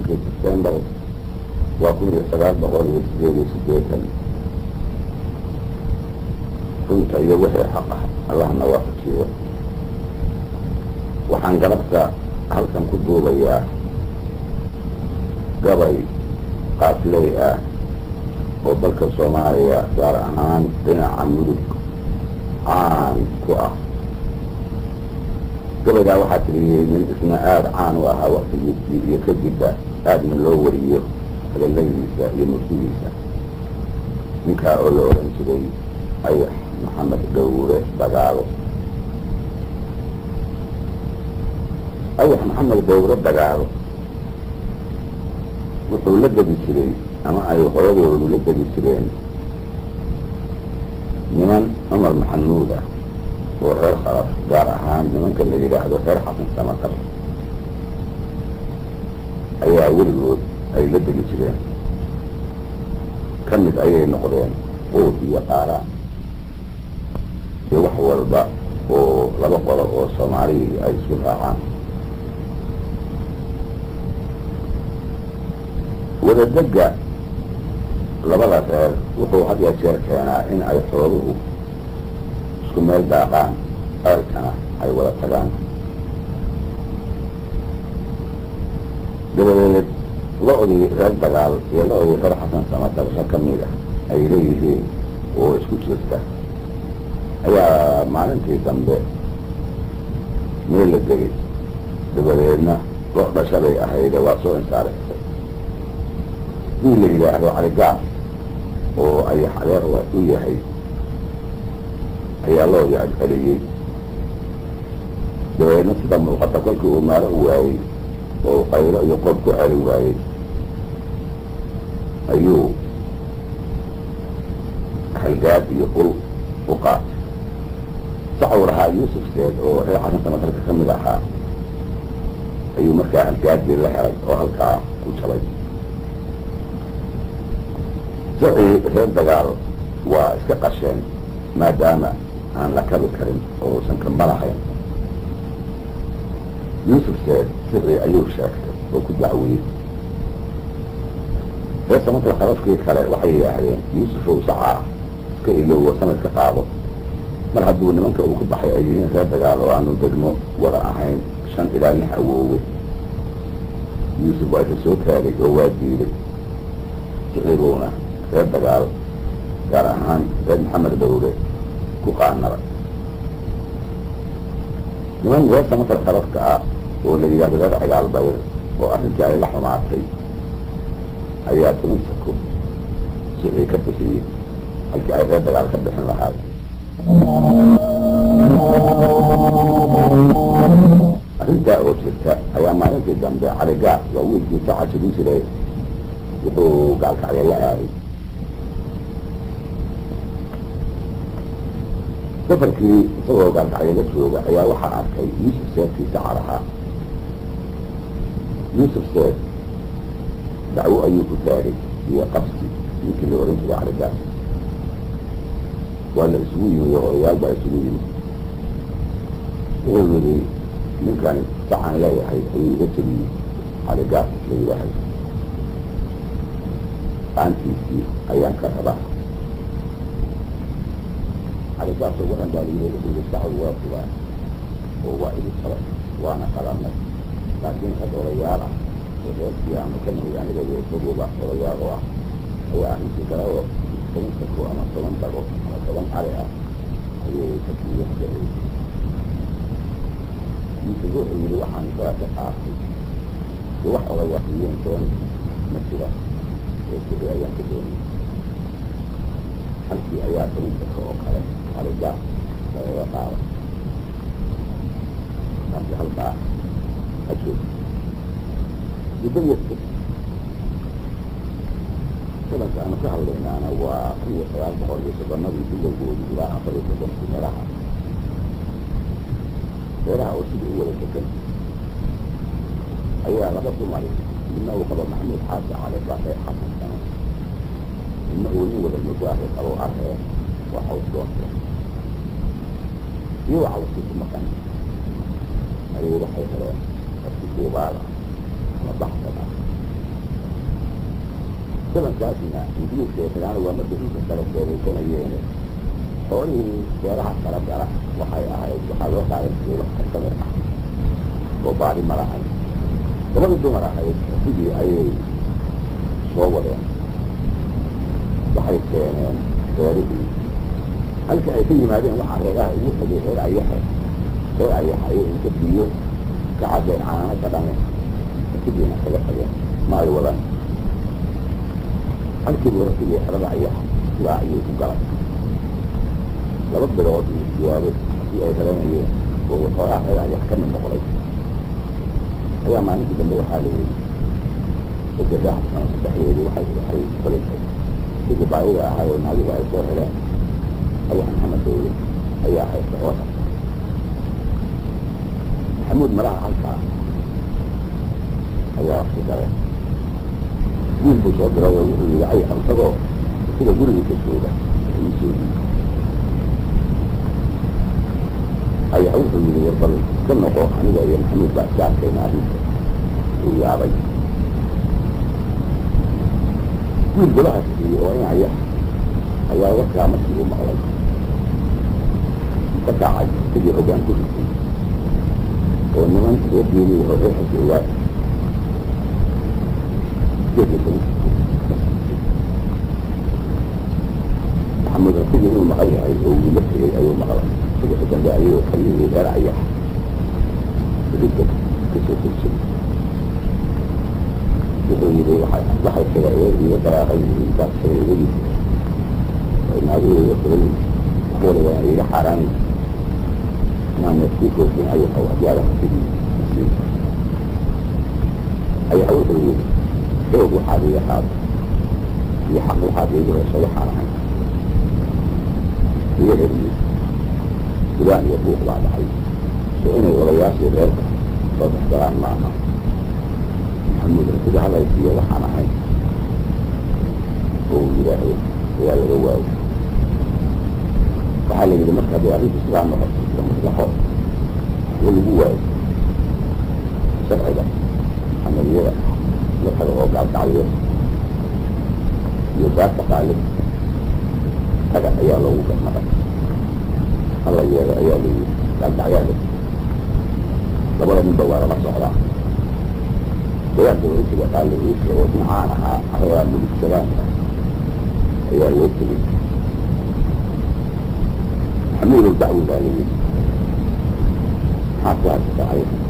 في سبتمبر وكل الشباب بقول يسجلوا سجيتا كنت أيوه حقه الله نوافق فيه وحن قربت هل كان كدو بيا قبل قاتلي وبلك الصومالية صار عن بين عمود عن كوع قبل ده واحد من اسمه عن وها وقت يكذب هذا من الأولية اللي يمسيه نكا أولورن تري أي محمد دورة بدارو أي محمد دورة بدارو وحولد بسرين أما أي خرج وحولد بسرين من عمر محنودة وغير خلاص دار أهان من كان الذي لاحظ غير حسن سمكر أي أول أي لد بسرين كمت أي نقدين قوتي وقارا يوحو الباء ولبقر والصومالي أي سلطة وإذا الدقة لبغى سير وهو حد يشير كان إن أي حوله سكمال داقان أركنا أي ولا تقان دلالة لغضي رد دقال يلغضي فرحة سمت بشا كميلة أي ليه وإسكوت لسته أي معنى تنبه ميل الدقيق دلالة لغضة شبه أحيدة واسو إنسارك اللي يلاحظوا على الجعب وأي حلير وإيه حي أي الله يعد عليه لو نصف دم وقد تقولك وما رأوا وقيل يقولك عليه أيوه حلقات يقول وقات صعورها يوسف سيد وهي حسن سنة تكمل لها أيوه مركا حلقات لله وهلكا وشبه سعي غير دقال واسكقشين ما دام عن لكب الكريم وسنكن ملحين يوسف سيد سري أيوه شاكر وكو دعوي ليس مطلع خلاص كيف خلق وحي أهلين يوسف وسعى كإلو وسنة كتابه مرحبون منك وكو بحي أيين غير دقال وعنو دقمو وراء حين شان إلى نحوه يوسف وعيش السوك هذه ووادي لك تغيرونا غير دقال gaar ahaan reer maxamed dawle ku qaanara niman goobta masar kharafka ah oo la yidhahdo reer cigaal bayr oo arrintii ay la xumaatay ayaa tuminsako sicii ka bixiyey halkii ay reer dagaal ka bixin lahaad arrintaa oo jirta ayaa maalintii dambe caligaas waa wiilkiisa cashidin jiray wuxuu gaalkacya la aaday safarkii isagoo gaalkacya la jooga ayaa waxaa arkay yuusuf seedkiisa carahaa yuusuf seed dacwo ayuu ku taagay iyo qabsi ninkii la oran jiray caligaas waa la isugu yimi odayaal baa isugu yimi wuxuu yidhi ninkani sacan leeyahay ayuu iga tegiyey caligaas la yidhaahay aantiisii ayaan ka rabaa caligaas oo waran baa layidhi sacad waa fulaan oo waa igu talay waana qalanay laakiin had odayaal ah oo reerkii ama ka nahid aniga weesaguba odayaal oo ah ayaa arrintii kale oo 10 sako ama 10 dago ama 10 cali ah ayay ka kiiyeen ninkii wuxuu yidhi waxaan kaa ka qaatay iyo wax odayaaqiyeen doon ma jira ee sidii ayaan ka doonay halkii ayaa 10 sako oo kale caligaas lagaga qaaday markii halkaa ajoog muddadeedka kulanka aanu ka hadlaynaana waa 1970 bilowgoodii ilaa 40 meelaha beeraha oo sidii u wada degan ayaa laga dumay midna uu qabo maxamuud xaaji cali baaxee xasan sano midna uu nin wada mudaahi qabo arhee waxa uu doortay iyo waxa uu sii maqan ayuu waxay heleen dadkii kuubaada ama baxsada زمن كاسنا نجيب في كلام ومدرسين الثلاث يكون أيام هوني جارها ثلاث جارها وحي وقع الكيلو حتى وبعد مراحل وما بدو مراحل تيجي أي صور يعني وحي تاريخي هل كأي ما بين واحد غيرها يوحد غير أي حد غير أي حد يكتبيه كعادين عنا كلام كتبينا كذا حاجة ما يولا هل كبير كبير ربع أي حد لا يوجد قلق لابد لو جوابه في أي كلام أيه وهو صراحة يعني يحكم من بقري هي ما نجد اللي حاله الجزاء حسنا التحليل وحي قليل تيجي بعيدة هاي المعلومة بعيد صور هلان أي محمد دولي أي أحد وسط محمود مراح حلقة أي أخي داري مين بصوت رأيه أي أنصره كده قولي كسودة يسودي أي عوض من يرضل كل نقوح عنه يا محمود بعد ساعة كينا عديد ويا عبي مين بلغة فيه وين عيح أي وقع مسلم ومعلم فتعج تجي عجان كل شيء وإنما أنت يبني وروح الجوات كيف يكون محمد تجي من المغير ويمثل أي مغرب تجي حجان داعي وخليه يدار عيح بدك كل شيء يقول لي واحد كذا يقرأ غيره يقرأ غيره وإن هذه يقول قول يعني حرام نعم يسيكوا في أي قوة جالة في أي عوض الوجود يوجد حالي يحاب يحق الحاب يجب شيء حرام يجب فلان يبوق بعد حي سئني ولياس يبقى وتحترام معنا محمد رسول الله يسير وحنا حي هو إلهي هو الرواي فحالي إذا مكة بيعريف السلام مصلحه واللي هو سبعة عملية يحضر وقع التعليم يبقى تعليم هذا عياله وكذا الله عيالي قال عياله لبلا من دوار مصلحة ويبدو إيش قال لي إيش ومعانا هو من السلام عيال يبتلي حميل الدعوة ذلك حتى هذا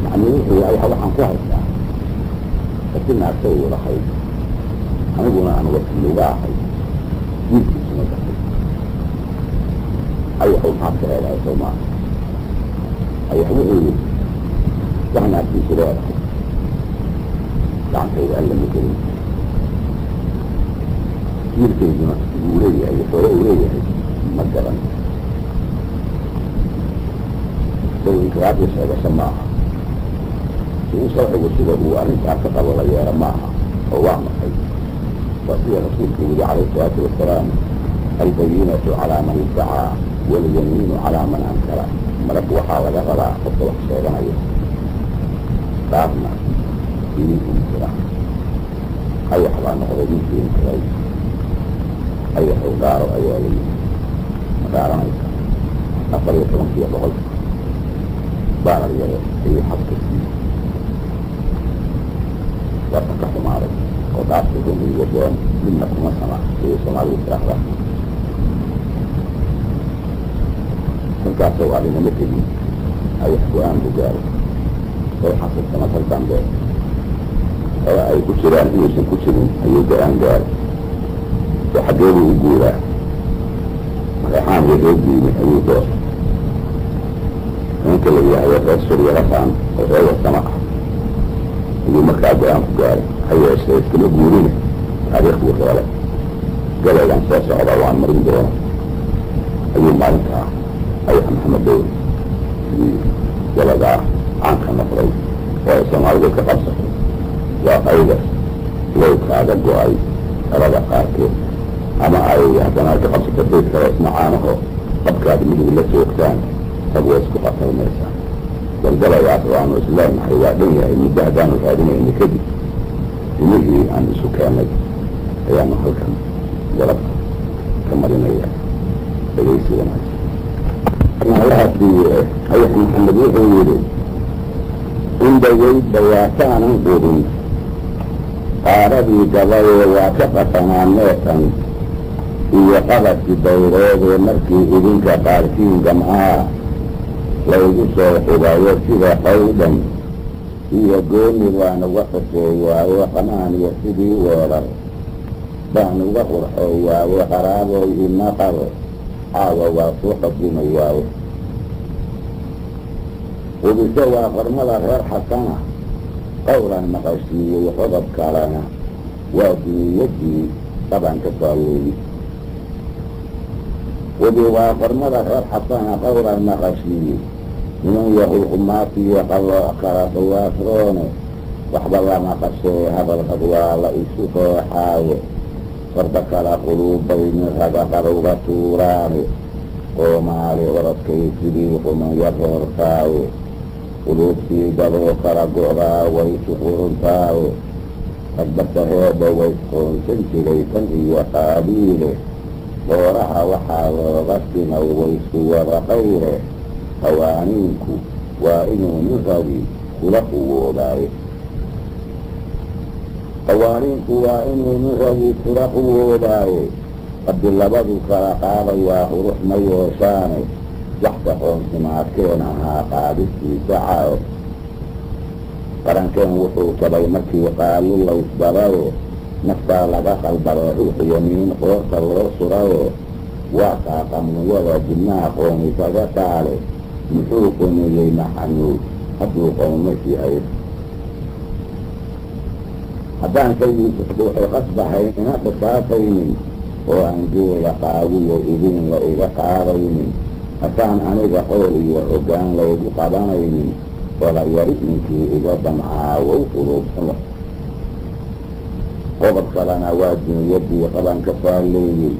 محمود هو أي حاجة عن كويس لكنها تسوي ولا خير أنا أقول أنا وقت اللي واحد يمكن سنة أي حاجة حتى لا يسمع أي حاجة وإحنا في سلاح يعني يتعلم الكريم يمكن وليه أي حاجة وليه مثلا لو إنكرات يسأل سماعها وصرح وصله هو أن يتعقد ولا يرى معها هو أعمى حي وفي رسولك عليه الصلاة والسلام البينة على من ادعى واليمين على من أنكر ملك وحاول غلا حتى وحسين عليه فأغنى دين انكرا أي حوان غربين في انكرا أي حوار أي ولي مدارا أقل يكون في بغل بارا في حق الدين واتقح معرض وتعصدون الوجوان منكم وسمع في سمع الإسراح رحمة كنتعصوا علينا مثلي أي حوان بجارة ويحصل سمع البندر أي كتيران يوسن كتيرين أي جران جار وحقوه يقولا ريحان يجوبي من أي دور ممكن اللي يفسر يرفعن وهو السمع اللي مكعب جران فقاري أي أشياء كله قولين هذا يخبر ذلك قال عن ساسة عضاء وعن مرين دونه أي المعنى أي محمد دول جلد عنك النفرين ويسمع ذلك قصة وأيضا لو كاد الدعاء رضا قاركين أما أي هدنا تقصة البيت فيسمع عنه قد كاد من التي وقتان فهو يسكت أكثر الميسان والجلد يعطوا عنه إسلام حيوى دنيا إن الدهدان الفادين إن كذب dimihii aan isu keenay ayaanu halkan galab ka marinaya dhegaysi wanaagsan. Allahaasii ayax maxamed wuxuu yidhi indhaweydba waataanan qurin qaaradii gabayee waa ka qatanaa neetan iyo qabadkii dayreedee markii idinka qaarkiin gamcaa laygu soo xubayo sida qawdhan iyo gooni baan uga xuseeyaaye qanaaniya sidii weerar baan uga qurxeeyaaye qaraaboy ima qabo caawa waa soo qadimayaaye hubise waa qormada reer xasana qowlan maqashiiyey qodob kalena waa duniyadii qaban ka saaweeyey. hubi waa qormada reer xasana qowlan maqashiiyey niman yahay qumaatiyo qalooc kala qiyaasroone waxba lama qashee hadalkad waa la isu rooxaaye farda kala quluubayni raga qaruga tuuraane qoomaali orodkay sidii qumaya roortaaye quluubtii dadoo kala go'daa way suquruntaaye ragbasaheeda waysqoonsan jiray tan iyo qaabiile dooraha waxaa looga simay waysku wada qayre qawaaniinku waa inuu nin ragi kula quwoobaaye qawaaniinku waa inuu nin ragi kula quwoobaaye haddi labadu kala qaadayaa qurux ma yeeshaane waxka qoonsimaadkeen ahaa qaadistiisa caayo qarankeen wuxuu tabay markii qaali laysbadaye naftaa laga qalbado ruux yamiin qoorta loo suraye waa qaaqamniyada dibnaha qoonisaga taale muxuu qoniyey maxanuud hadduu qowmas yahay haddaan saydiisa waxay qasbahay ina qisaasaynin oo aan geela qaawiyo idin la iga qaadaynin haddaan aniga qool iyo hoggaan laygu qabanaynin wala yari ninkii iga damcaawow quluubsada qodob kalena waa duniyadii qaban ka faalleeyey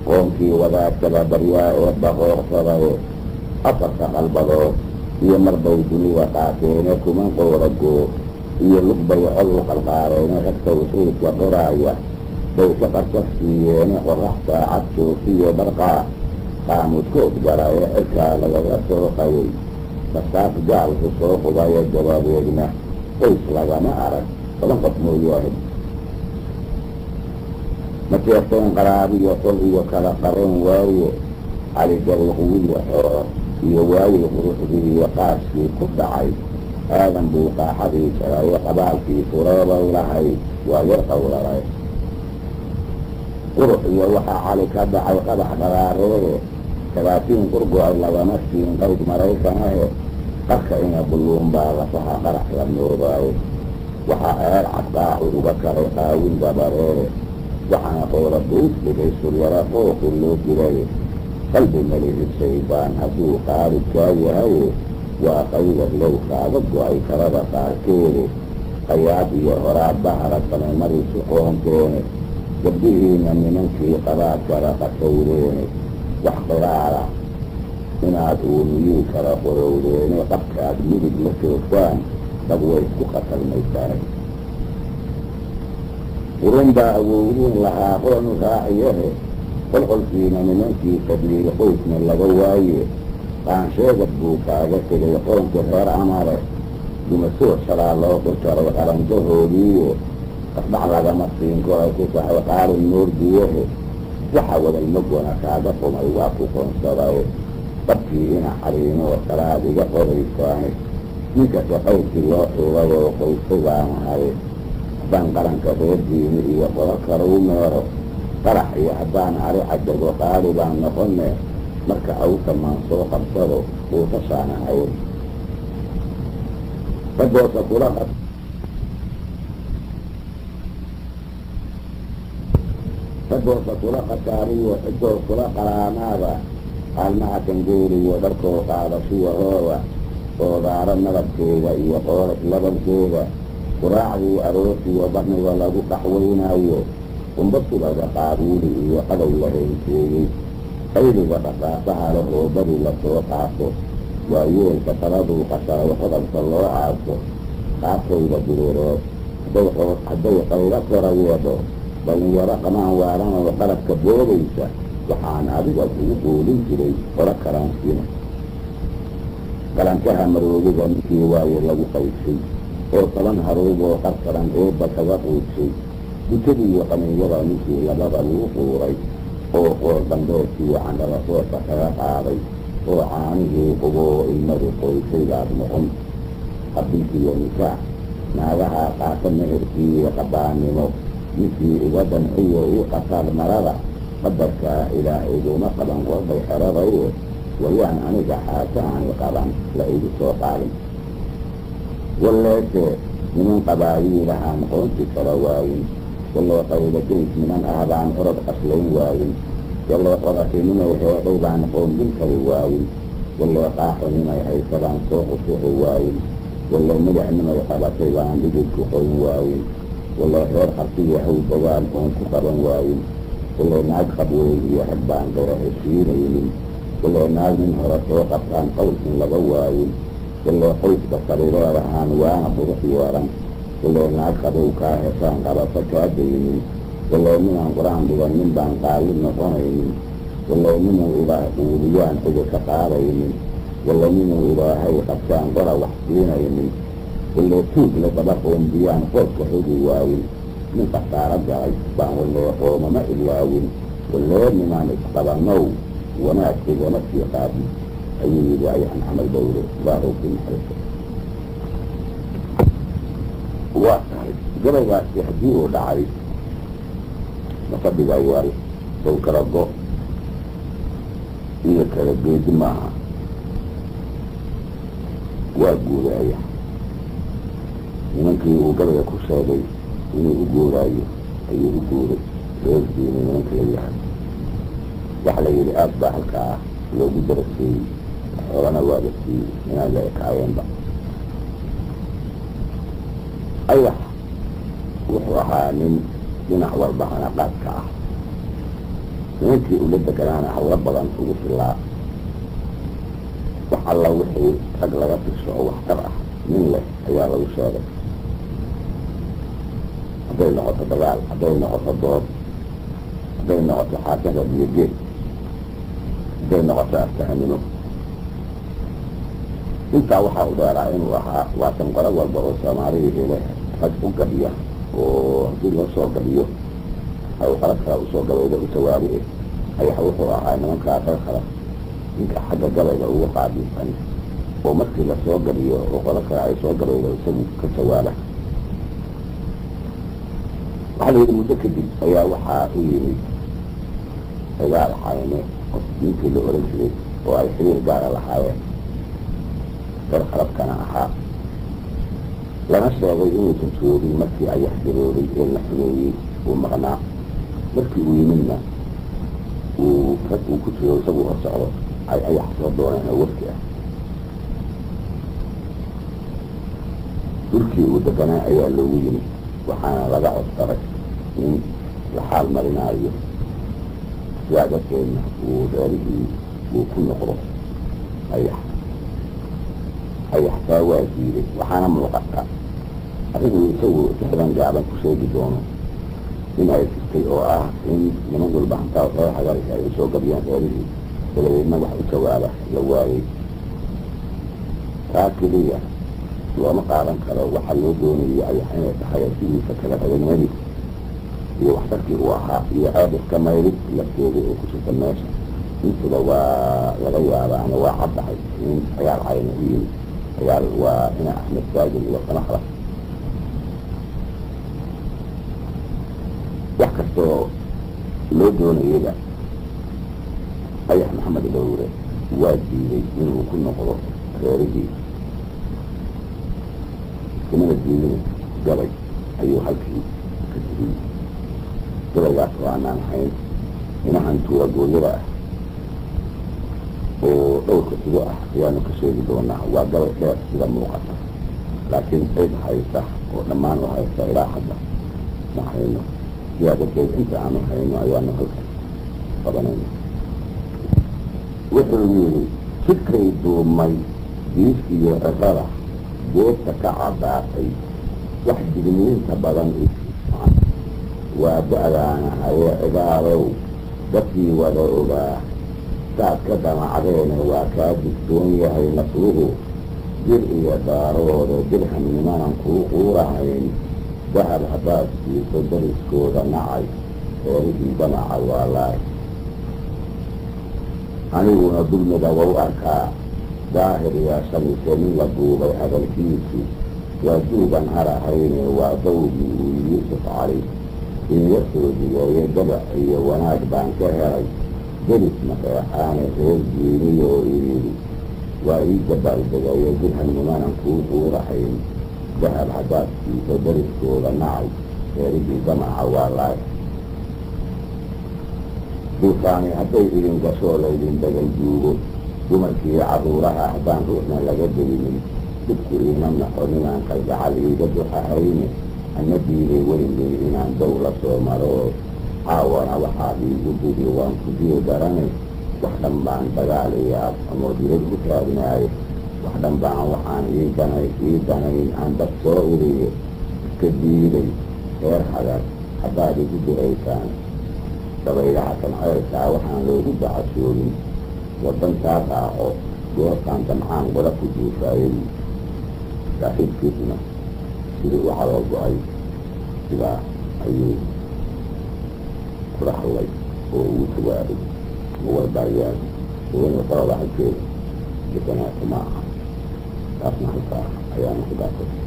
qoonkii wadaagtada baryaa ee baqoorsadaye afarta qalbadood iyo marbay dunida qaateene kuman qooragoo iyo lugbay col u qalqaareene rag tawxiidka qoraaya bay ka qarsaf siiyeene qorax saacad joofiyo barqaa qaamudkood gara ee cirkaa lagaga soo qayay bastaaf gaalku soo qubayo dabadeedna qoys lagama arag 7 qof mooyaane ma jeerteen qaraabiyo qol iyo kala qaran waaye caligarwaquwiya xoor iyo waaye quruxdii iyo qaaskii ku dhacay aadan buu qaaxadii jarayo qabaalkii fureebay lahay waa yar qowlalay qurux iyo waxaa cali ka dhacay qadax dharaareede 30 qurgo ay lagama siin qayd maraykanahe qarka ina bulluun baa lafaha qarax la noodaaye waxaa eer cadqaacu uga kalay qaawin dabareede waxaana qoola buus dhigay suryara qooqi loo diray qalbi malihid shaydaan hadduu qaalibkaa yahaye waa qaydar low kaaga go-ay karada qaarkeede qayaad iyo horaad bahara samay marisu qoonteene gabdhihiina nimankii qabaad kala qasawdeene wax qiraala inaad uumiyii kala qorowdeene qabkaad midig la joogtaan dad way isku qatalmaysaane qurun baa awowdiin lahaa qoonu raaciyahe qolqolkiina nimankii qabliil qoysna laga waaye qaansheegad buu kaaga tegay qoonka reer amare dumasoo shalaa loo qurtaray qaranjahoodiiye qasbax lagama siin koray ku saxay qaalin noordiyahe waxa wadalmagona kaaga qumay waa ku qoonsadaye dadkii ina xariinoo salaad iga qoraysaane ninkasta qaydkii loo xugay oo qoysagaan ahay haddaan qaranka reer diini iyo qoro kale u meero qarax iyo haddaan ari cajago qaali baan noqone marka awsamaan soo qabsado uusashaan ahay ragoosa kula khasaariyo cidoo kula qaraamaada qaalmaha kangeeriyo dharkoo qaadashiya hooda oodaaro nabadkeeda iyo qooras labankeeda quraacdii aroosiyo barniga lagu qaxwaynaayo qumba subada qaabuuli iyo qadow la heenseeyey qayliga qasaasaha leh oo bari lasoo qaaso waa yeelka taladuu qasharay qodobka loo aaso qaabkayda bireereed hadday qaylo korayeedo dhalinyaro qamaan waarana oo qalabka boodaysa waxaan adiga kugu quulin jiray qolo karaansiina galankaha maroodiga ninkii waaye lagu qaysay oo 10 haruub oo qarsaran eebba kaga quudsay gutadii iyo qaninyada ninkii labada lagu quuray oo qoor dambeedkii candhala soorka kaga qaaday oo caanihii quboo ilmadu qoysay baad noqon qabilkiiyo nikaax naagaha qaata meherkii iyo qabaannimo ninkii iga danciyo ii qasaar marada qadarkaa ilaahay iguma qaban qorbay xeradaye wayaan aniga xaasa aani qaban la igu soo qaadin walleese niman qabaayiilahaan qoonti kala waayin wallee qaydageys niman ah baan orod qaslayn waayin wallee qodaxinimay heedhay baan qoondin kali waayin wallee qaaxinimay haysadaan soo qusuxi waayin wallee midacnimay qabatay baan dhigidku qoyn waayin wallee reer hartiya hawdawaan oon ku qaban waayin wallee naag qabweyn iyo rag baan dara heshiinaynin wallee naag nin hore soo qabtaan qowlkin laga waayin wallee qoyska sariireedahaan waana qurux yeelan wallee naag qabow kaa heshaan qabato kaa daynin wallee ninaan qur-aan dhigan nin baan qaalib noqonaynin wallee ninuu ilaah quudiyaan cudurka qaadaynin wallee ninuu ilaahay qabtaan qora wax siinaynin wallee tuugle daba qoondiyaan qoodka xugi waayin nin khasaaro galay baan wallee qoomama ilaawin wallee ninaan isqabanow wanaagsigana sii qaadin ayuu yidhi ayaxan camal bawle baarowkii maxariso waa tahay gabaygaasi haddii uu dhacay mafadhiga yaal sow kala go iyo kala geedi maaha waa guuray ayax nimankii uu gabayga ku sheegay inuu u guuraayo ayuu u guuray reerkiina nimanka la yahay waxa la yidhi aad baa halkaa loogu darasiyey xoolana waa la siiyey inaan la ekaayeenba ayax wuxuu ahaa nin dhinac walba hanaqaadka ah nimankii ula deganaana hawlo badan ugu filaa wax alla wixii rag laga fiso oo waxtar ah nin leh ayaa lagu sheegay hadday noqoto dagaal hadday noqoto dood hadday noqoto xaakada biyo geed hadday noqoto aftahanimo intaa waxaa u dheeraa inuu ahaa waatan qolo walba oo soomaalihii leh rag u gabiya oo haddii loo soo gabiyo ay qolo kala usoo gabayda u tawaabi ayax wuxuu ahaa nimankaa reer kale ninka xagga gabayga ugu qaabilsan oo markii lasoo gabiyo oo qolo kale ay soo gabayda isagu ka tawaaba waxaa la yidhi muddo kadib ayaa waxaa u yimi dagaal xayne ninkii la oran jiray oo ay xiriir gaara lahaayeen reer qalabkana ahaa lana sheegay inuusan joogin markii ayax garooday ee la xumeeyey uu maqnaa markii uu yimidna rag uu ku jiro isagu hor socdo ay ayax soo dooneen oo wafti ah durkii uu deganaa ayaa loogu yimi waxaana laga codsaday in la xaal marinaayo sidaa darteedna uu reerihii uu ku noqdo ayaxtaa waa diiday waxaana muuqata adigu isagu sixdan gaaban ku sheegi doono in ay jirtay oo ah in niman walba hantaa reer hagarka ay usoo gabiyaan reerihii dabadeedna wax u jawaaba la waayey taa keliya looma qaadan karo waxaa loo doonayay ayax inay tahay sidiisa kala raganimadiisa iyo waxtarkii uu ahaa iyo aadafka maydid lafteeda oo ku jirta meesha intuba waa laga yaaba ama waa caddahay in ciyaal cayna u yimid ciyaal waa ina axmed saajid iyo samaxda wax kastoo loo doonayaba ayax maxamed dhowre waa diiday inuu ku noqdo reerihii kumana diidin gabay ayuu halkii ka tiriyey gabaygaas oo aanaan ahayn inahan tuuragooyada ah oo dhowrka sido ah ayaanu ka sheegi doonaa waa gabay dheer sida muuqata laakiin cid haysa oo dhammaan u haysa ilaa hadda ma hayno sidaa darteed inta aanu hayno ayaanu halkan qabanayna wuxuu yidhi jidkay duumay diis iyo cirada geedka ka caddaatay واحد جنين تبغان وبعدنا هي إدارة دفي ولا ساعة كذا مع علينا وكاد الدنيا هي مطلوبه جرء يدارو جرها من ما نقول ورهين ذهب حباس في صدر السكورة معي ورجي جمع والله أنا ونضم دواء أركا ظاهر يا شمس من لبوب هذا الكيسي وجوبا هرهين وضوبي ويوسف عليه إن يسرد ويدبع وناك بان كهري جلس مكيحان غير جيني وإيري وإيجب الدقايا جلها من نقوط ورحيم ذهب حداث في صدر السورة معي يريد جمع والله دوثاني حتى إذن قصول إذن دقاي جوبو دمركي عبورها أحبان روحنا لقدر من تذكري من نحرنا قد جعل إيجب حهيني النبي لي ولي إنان دولة ومرو عاونا وحابي وجودي وانكدي دراني وحدن بان بغالي أمر بيرد بكارناي وحدن بان وحان إيداني عن بصوري كبيري غير حدر حبابي جدو أيسان تبايا حسن عيسى وحان لو جد عسولي ودن تابعه جوستان تمحان ولا كجو فايل تحيد فتنة سيدي على الضعيف إلى أيوب كرحوي وتوارد والبريان ونطالع الكيل لكنا معها أصنع الفاحة أيام خداته